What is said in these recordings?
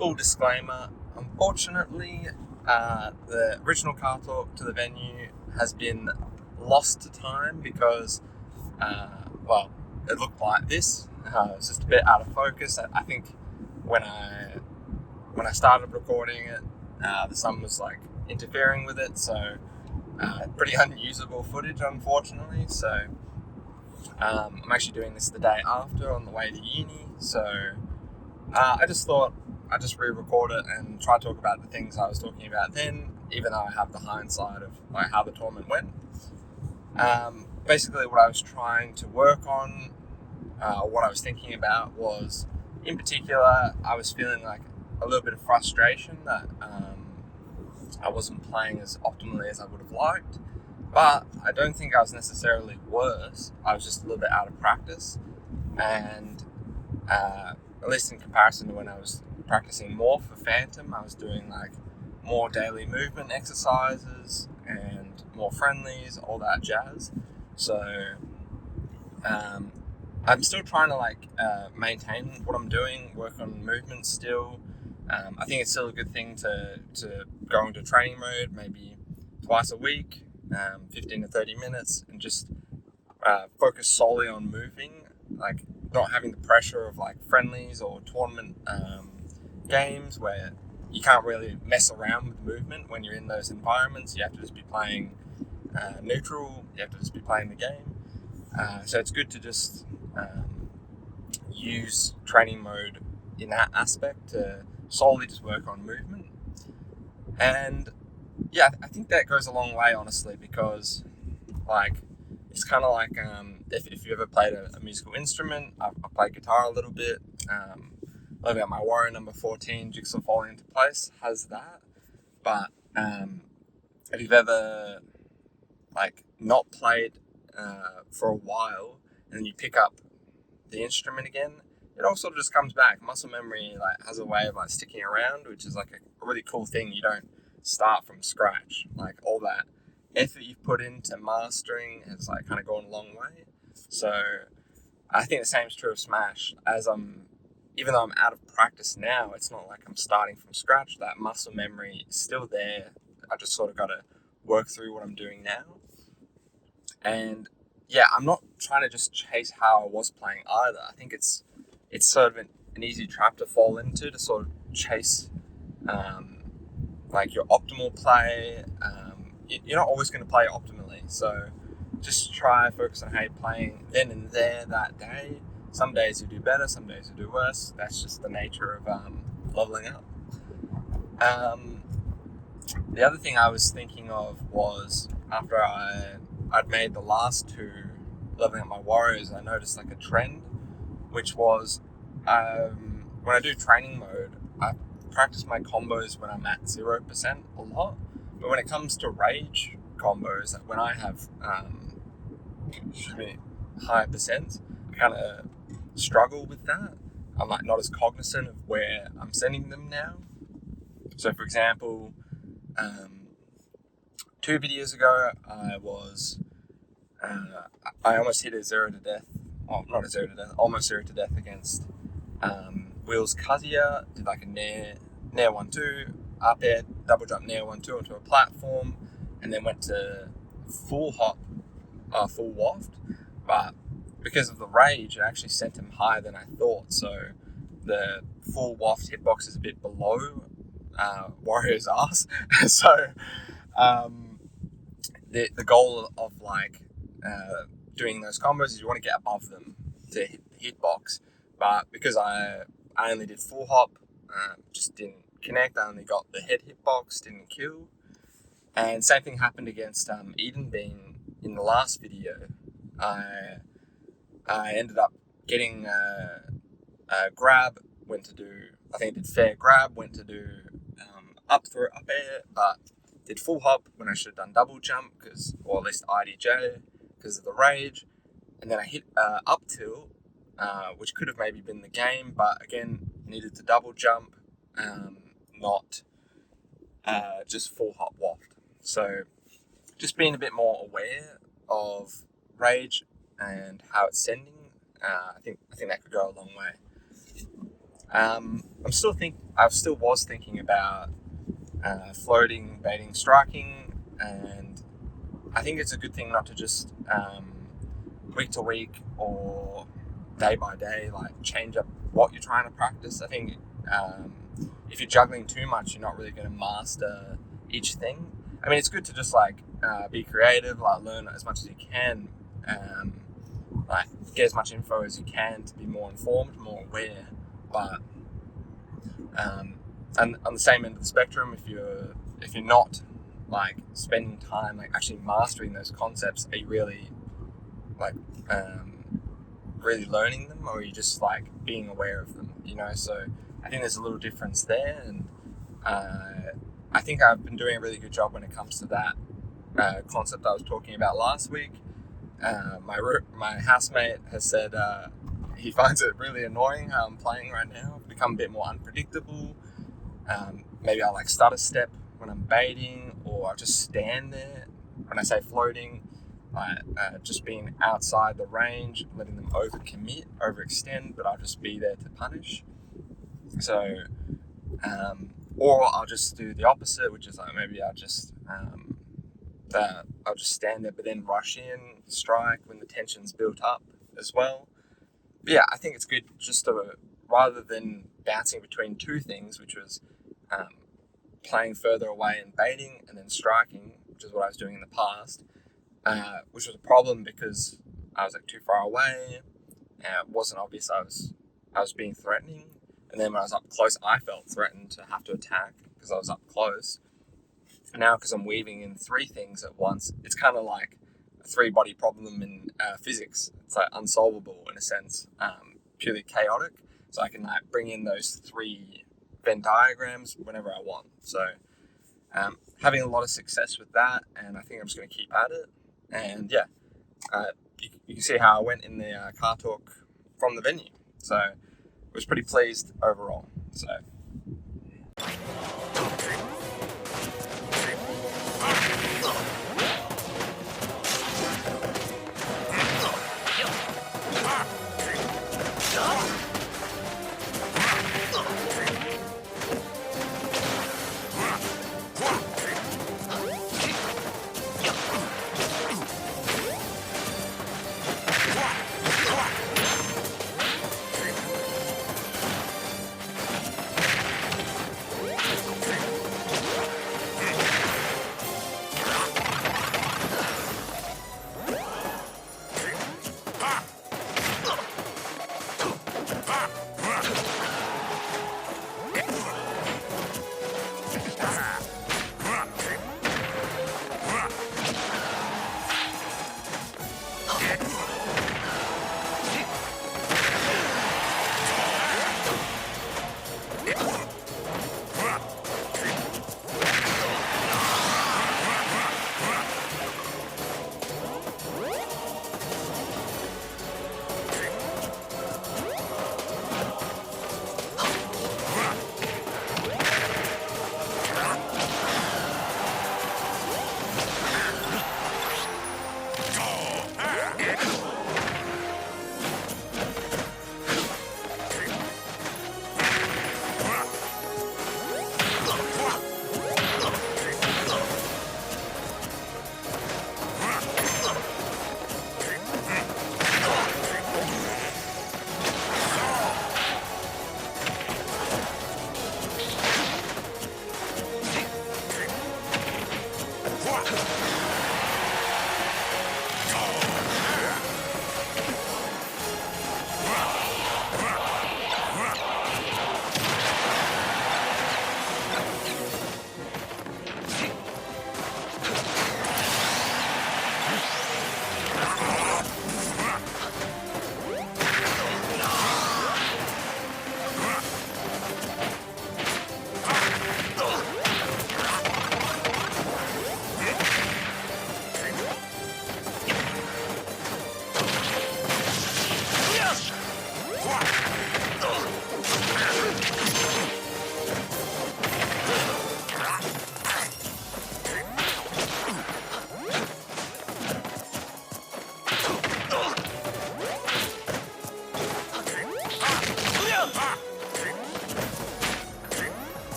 full disclaimer, unfortunately, the original car talk to the venue has been lost to time because, it looked like this. It was just a bit out of focus. I think when I started recording it, the sun was like interfering with it, so pretty unusable footage, unfortunately. So I'm actually doing this the day after on the way to uni. So I just thought I'd just re-record it and try to talk about the things I was talking about then, even though I have the hindsight of like how the tournament went. Basically, what I was trying to work on, what I was thinking about was, in particular, I was feeling like a little bit of frustration that I wasn't playing as optimally as I would have liked. But I don't think I was necessarily worse. I was just a little bit out of practice, and at least in comparison to when I was practicing more for Phantom, I was doing like more daily movement exercises and more friendlies, all that jazz. So I'm still trying to maintain what I'm doing, work on movement still. I think it's still a good thing to go into training mode maybe twice a week, 15 to 30 minutes, and just focus solely on moving, like not having the pressure of like friendlies or tournament games where you can't really mess around with movement when you're in those environments. You have to just be playing neutral, you have to just be playing the game. So it's good to just use training mode in that aspect to solely just work on movement. And yeah, I think that goes a long way, honestly, because like it's kind of like if you ever played a musical instrument. I play guitar a little bit. Living at my Wario number 14, Jigsaw Falling Into Place has that. But if you've ever like not played for a while and then you pick up the instrument again, it all sort of just comes back. Muscle memory like has a way of like sticking around, which is like a really cool thing. You don't start from scratch. Like all that effort you've put into mastering has like kind of gone a long way. So I think the same is true of Smash. Even though I'm out of practice now, it's not like I'm starting from scratch. That muscle memory is still there. I just sort of got to work through what I'm doing now. And yeah, I'm not trying to just chase how I was playing either. I think it's sort of an easy trap to fall into, to sort of chase like your optimal play. You're not always going to play optimally, so just try focus on how you're playing then and there that day. Some days you do better, some days you do worse. That's just the nature of leveling up. The other thing I was thinking of was after I'd made the last two leveling up my Warriors, I noticed like a trend, which was when I do training mode, I practice my combos when I'm at 0% a lot. But when it comes to rage combos, like when I have higher percents, I kind of struggle with that. I'm like not as cognizant of where I'm sending them now. So for example, 2 videos ago, I almost hit a 0 to death. Well, not a 0 to death, almost 0 to death against Will's Cyrcadia. Did like a nair 1-2, up air, double jump nair 1-2 onto a platform, and then went to full hop, full waft. But because of the rage, it actually sent him higher than I thought. So the full waft hitbox is a bit below Wario's ass. So the goal of doing those combos is you want to get above them to hit the hitbox. But because I only did full hop, just didn't connect. I only got the head hitbox, didn't kill. And same thing happened against Eden Bean in the last video. I ended up getting a grab, went to do, I think I did fair grab, went to do up air, but did full hop when I should have done double jump, or at least IDJ, because of the rage. And then I hit up tilt, which could have maybe been the game, but again, needed to double jump, not just full hop waft. So just being a bit more aware of rage and how it's sending, I think that could go a long way. I still was thinking about floating, baiting, striking, and I think it's a good thing not to just week to week or day by day like change up what you're trying to practice. I think if you're juggling too much, you're not really going to master each thing. I mean, it's good to just like be creative, like learn as much as you can, like get as much info as you can to be more informed, more aware. But and on the same end of the spectrum, if you're not like spending time like actually mastering those concepts, are you really like really learning them, or are you just like being aware of them? So I think there's a little difference there, and I think I've been doing a really good job when it comes to that concept I was talking about last week. My housemate has said he finds it really annoying how I'm playing right now. I've become a bit more unpredictable. Maybe I like start a step when I'm baiting, or I just stand there. When I say floating, just being outside the range, letting them overextend, but I'll just be there to punish. So, or I'll just do the opposite, which is like maybe I'll just stand there, but then rush in, strike when the tension's built up as well. But yeah, I think it's good just to, rather than bouncing between two things, which was playing further away and baiting and then striking, which is what I was doing in the past, which was a problem because I was like too far away. It wasn't obvious I was being threatening, and then when I was up close, I felt threatened to have to attack because I was up close. And now, because I'm weaving in three things at once, it's kind of like a three-body problem in physics. It's like unsolvable in a sense, purely chaotic. So I can like bring in those three Venn diagrams whenever I want. So having a lot of success with that, and I think I'm just going to keep at it. And yeah, you can see how I went in the car talk from the venue. So I was pretty pleased overall. So.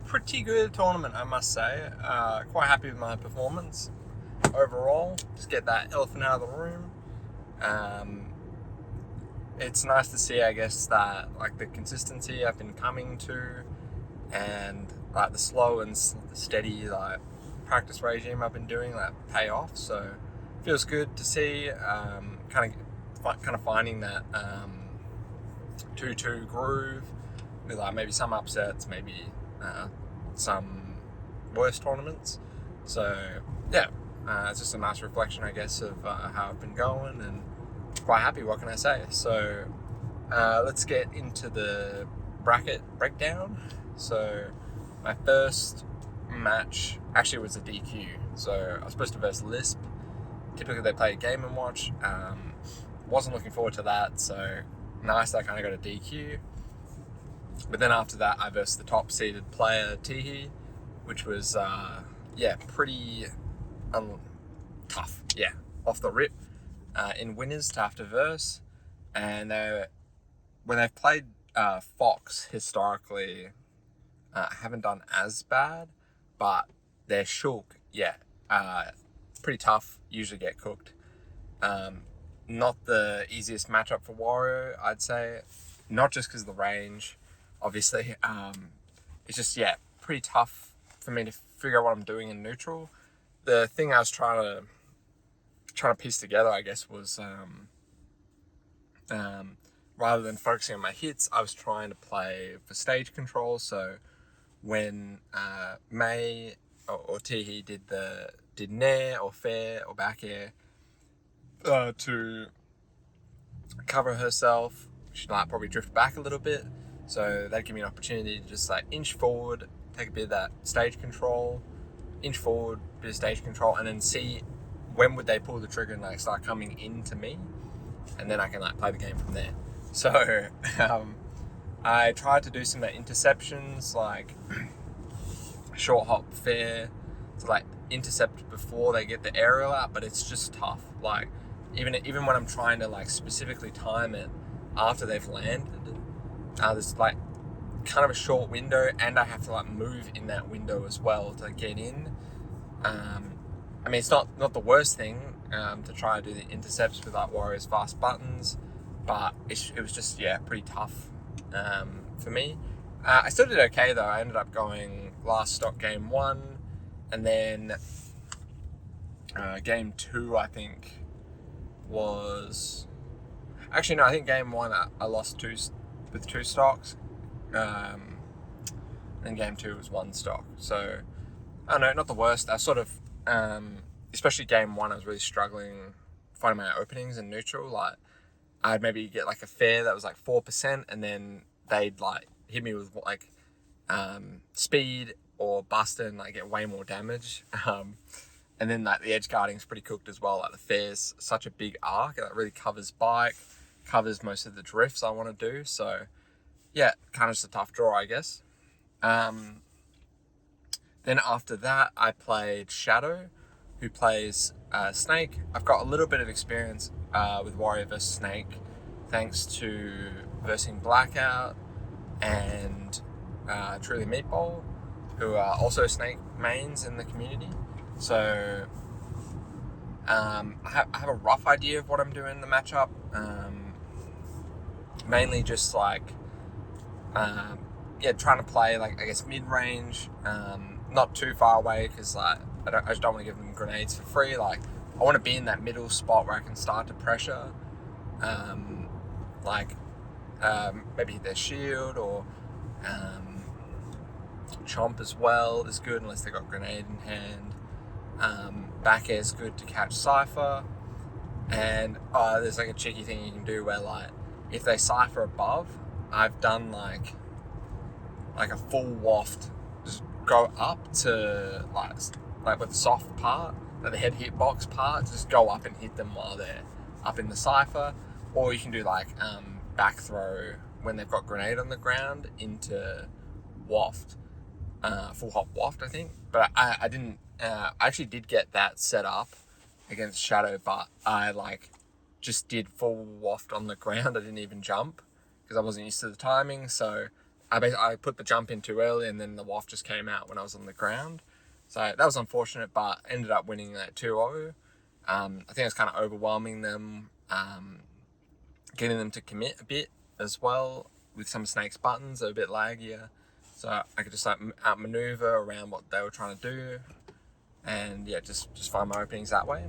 pretty good tournament, I must say. Quite happy with my performance overall. Just get that elephant out of the room. It's nice to see, I guess, that like the consistency I've been coming to, and like the slow and steady like practice regime I've been doing like pay off. So feels good to see. Kind of finding that 2-2 groove with like maybe some upsets, maybe some worse tournaments. So yeah, it's just a nice reflection, I guess, of how I've been going, and quite happy. What can I say? So let's get into the bracket breakdown. So my first match actually was a DQ. So I was supposed to verse Lisp. Typically they play a Game & Watch. Wasn't looking forward to that, so nice that I kind of got a DQ. But then after that, I versed the top seeded player Tihi, which was pretty tough. Yeah, off the rip in winners to have to verse. And when they've played Fox historically, haven't done as bad, but they're shook. Yeah, pretty tough. Usually get cooked. Not the easiest matchup for Wario, I'd say. Not just because of the range, obviously. It's just, pretty tough for me to figure out what I'm doing in neutral. The thing I was trying to piece together, I guess, was rather than focusing on my hits, I was trying to play for stage control. So when May or Tihi did nair or fair or back air, to cover herself, she'd like probably drift back a little bit, so that'd give me an opportunity to just like inch forward, take a bit of that stage control, inch forward, bit of stage control, and then see when would they pull the trigger and like start coming into me, and then I can like play the game from there. So I tried to do some interceptions, like short hop fair, to like intercept before they get the aerial out, but it's just tough. Like even when I'm trying to like specifically time it after they've landed, there's like kind of a short window, and I have to like move in that window as well to get in. I mean, it's not the worst thing to try to do the intercepts with like Wario's fast buttons, but it was just pretty tough for me. I still did okay though. I ended up going last stock game 1, and then game 2 I think was actually no. I think game 1 I lost with 2 stocks, and game 2 was 1 stock. So I don't know, not the worst. I sort of, especially game 1, I was really struggling finding my openings in neutral. Like I'd maybe get like a fair that was like 4%, and then they'd like hit me with like speed or bust and like get way more damage. And then like the edge guarding is pretty cooked as well. Like the fair's such a big arc that really covers bike, covers most of the drifts I want to do. So yeah, kind of just a tough draw, I guess. Then after that, I played Shadow, who plays Snake. I've got a little bit of experience with Wario vs Snake, thanks to versing Blackout and Truly Meatball, who are also Snake mains in the community. So I have a rough idea of what I'm doing in the matchup. Mainly just like trying to play like I guess mid-range, not too far away, because like I just don't want to give them grenades for free. Like I want to be in that middle spot where I can start to pressure, maybe hit their shield, or chomp as well is good unless they got grenade in hand. Back air is good to catch Cypher, and there's like a cheeky thing you can do where like if they Cypher above, I've done like a full waft, just go up to like with the soft part, like the head hitbox part, just go up and hit them while they're up in the Cypher. Or you can do like back throw when they've got grenade on the ground into waft, full hop waft I think. But I didn't, I actually did get that set up against Shadow, but I like just did full waft on the ground. I didn't even jump because I wasn't used to the timing. So I put the jump in too early, and then the waft just came out when I was on the ground. So that was unfortunate, but ended up winning that 2-0. I think it was kind of overwhelming them, getting them to commit a bit as well with some snakes buttons that are a bit laggier. So I could just like outmaneuver around what they were trying to do, and yeah, just find my openings that way.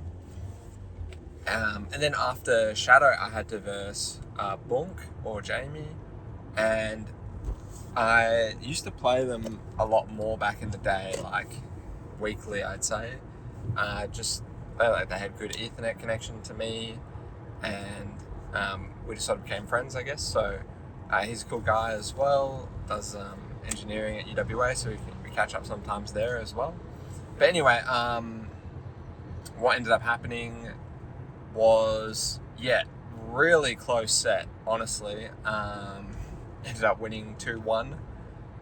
And then after Shadow, I had to verse Boonk or Jamie, and I used to play them a lot more back in the day, like weekly, I'd say. They had good Ethernet connection to me, and we just sort of became friends, I guess. So he's a cool guy as well. Does engineering at UWA, so we catch up sometimes there as well. But anyway, what ended up happening was, really close set, honestly. Ended up winning 2-1,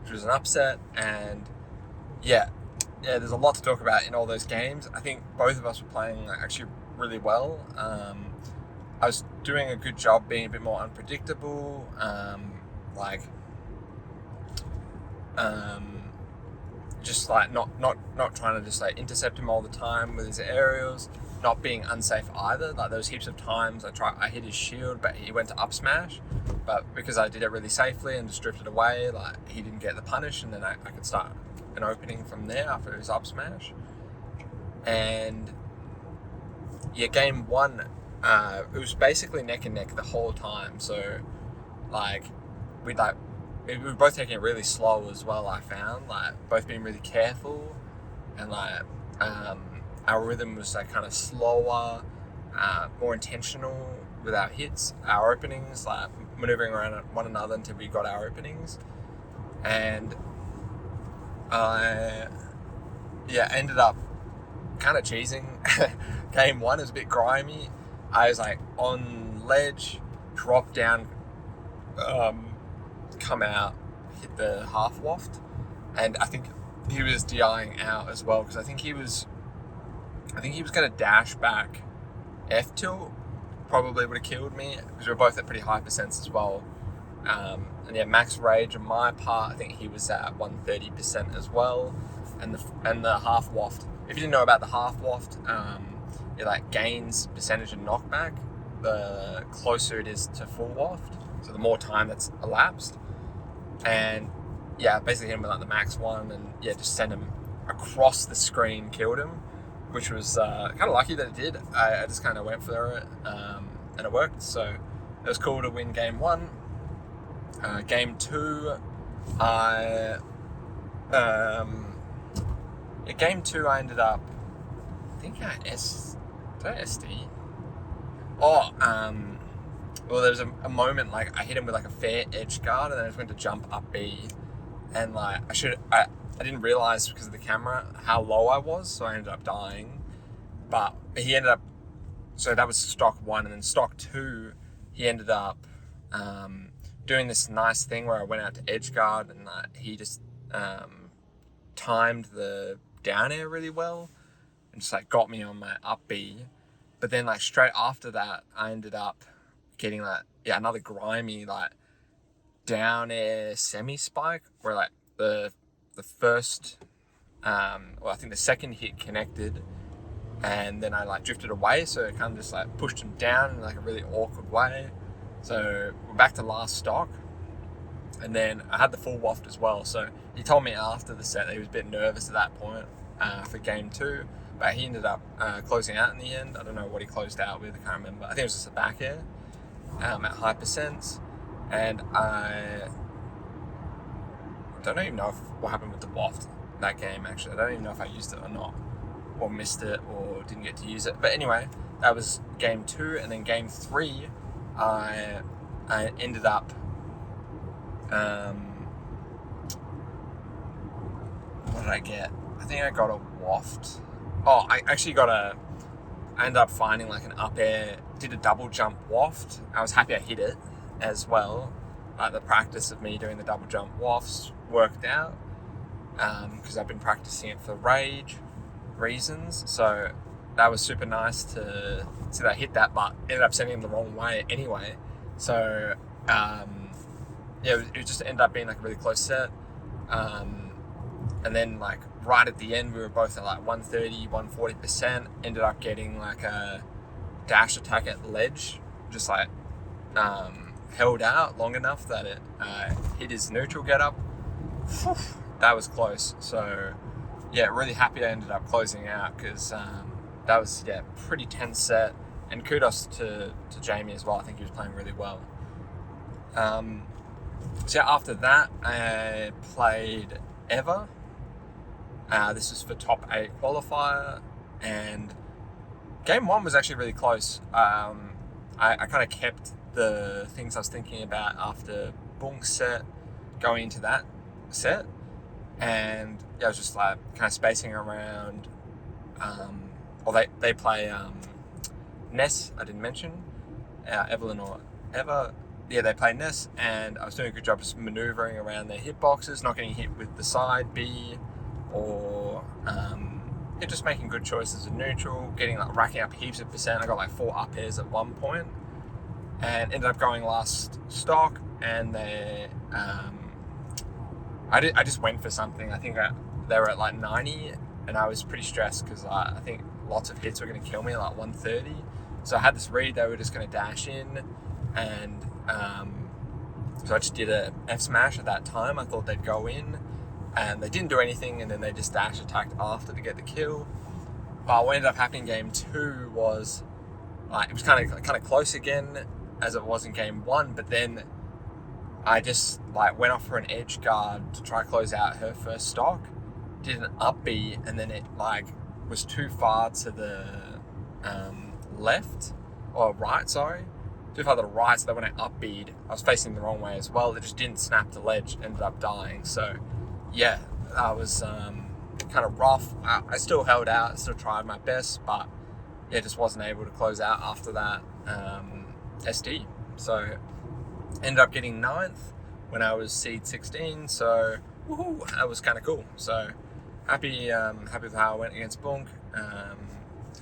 which was an upset, and there's a lot to talk about in all those games. I think both of us were playing actually really well. I was doing a good job being a bit more unpredictable, just like not trying to just like intercept him all the time with his aerials, not being unsafe either. Like there was heaps of times I hit his shield, but he went to up smash, but because I did it really safely and just drifted away, like he didn't get the punish, and then I could start an opening from there after his up smash. And game one, it was basically neck and neck the whole time. So we were both taking it really slow as well. I found both being really careful, and our rhythm was kind of slower, more intentional with our hits, our openings, maneuvering around one another until we got our openings. And I ended up kind of cheesing. Game one is a bit grimy. I was on ledge, drop down, come out, hit the half waft, and I think he was DIing out as well, because I think he was going to dash back F tilt, probably would have killed me, because we were both at pretty high percents as well. And max rage on my part, I think he was at 130% as well, and the half waft. If you didn't know about the half waft, it gains percentage of knockback the closer it is to full waft, so the more time that's elapsed. And basically hit him with the max one, and just sent him across the screen, killed him, which was kind of lucky that it did. I just kind of went for it, and it worked. So it was cool to win game one. Game two, game two, I ended up, I think I SD. Well, there was a moment I hit him with a fair edge guard, and then I just went to jump up B, and I didn't realize because of the camera how low I was, so I ended up dying. But he ended up, so that was stock one, and then stock two, he ended up doing this nice thing where I went out to edge guard, and he just timed the down air really well, and just got me on my up B. But then straight after that, I ended up getting another grimy down air semi spike, where the first I think the second hit connected, and then I drifted away, so it kind of just pushed him down in a really awkward way. So we're back to last stock, and then I had the full waft as well. So he told me after the set that he was a bit nervous at that point for game two, but he ended up closing out in the end. I don't know what he closed out with, I can't remember. I think it was just a back air at high percents, and I don't even know what happened with the waft that game, actually. I don't even know if I used it or not, or missed it, or didn't get to use it. But anyway, that was game two, and then game three, I ended up what did I get? I think I got a waft. I ended up finding an up air, did a double jump waft. I was happy I hit it as well. The practice of me doing the double jump wafts worked out, because I've been practicing it for rage reasons. So that was super nice to see that I hit that, but ended up sending him the wrong way anyway. So yeah, it just ended up being like a really close set. And then like right at the end, we were both at like 130, 140%. Ended up getting like a dash attack at ledge, just like held out long enough that it hit his neutral get up. That was close. So yeah, really happy I ended up closing out, because that was pretty tense set. And kudos to Jamie as well. I think he was playing really well. So yeah, after that, I played Ever. This was for top 8 qualifier, and game 1 was actually really close. I kind of kept the things I was thinking about after Boonk set going into that set, and yeah, I was just like kind of spacing around. They play Ness, I didn't mention, Evelyn or Ever. Yeah, they play Ness, and I was doing a good job of maneuvering around their hitboxes, not getting hit with the side B, or just making good choices in neutral, racking up heaps of percent. I got like 4 up airs at one point, and ended up going last stock. And they, I just went for something. I think they were at like 90, and I was pretty stressed because I think lots of hits were going to kill me at like 130. So I had this read they were just going to dash in, and so I just did a F smash at that time. I thought they'd go in, and they didn't do anything, and then they just dash attacked after to get the kill. But what ended up happening in game 2 was it was kind of close again as it was in game 1, but then I just went off for an edge guard to try to close out her first stock, did an up B, and then it was too far to the left, or right, sorry. Too far to the right, so that when I up B'd, I was facing the wrong way as well. It just didn't snap the ledge, ended up dying. So yeah, that was kind of rough. I still held out, still tried my best, but yeah, just wasn't able to close out after that SD. So ended up getting 9th when I was seed 16. So woohoo, that was kind of cool. So happy with how I went against Boonk.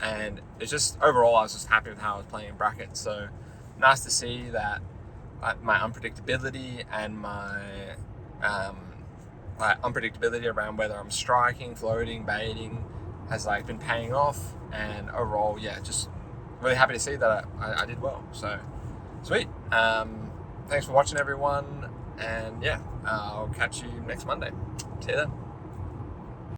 And it's just overall, I was just happy with how I was playing in brackets. So nice to see that my unpredictability and my unpredictability around whether I'm striking, floating, baiting has been paying off. And overall, yeah, just really happy to see that I did well. So sweet. Thanks for watching, everyone. And yeah, I'll catch you next Monday. See you then.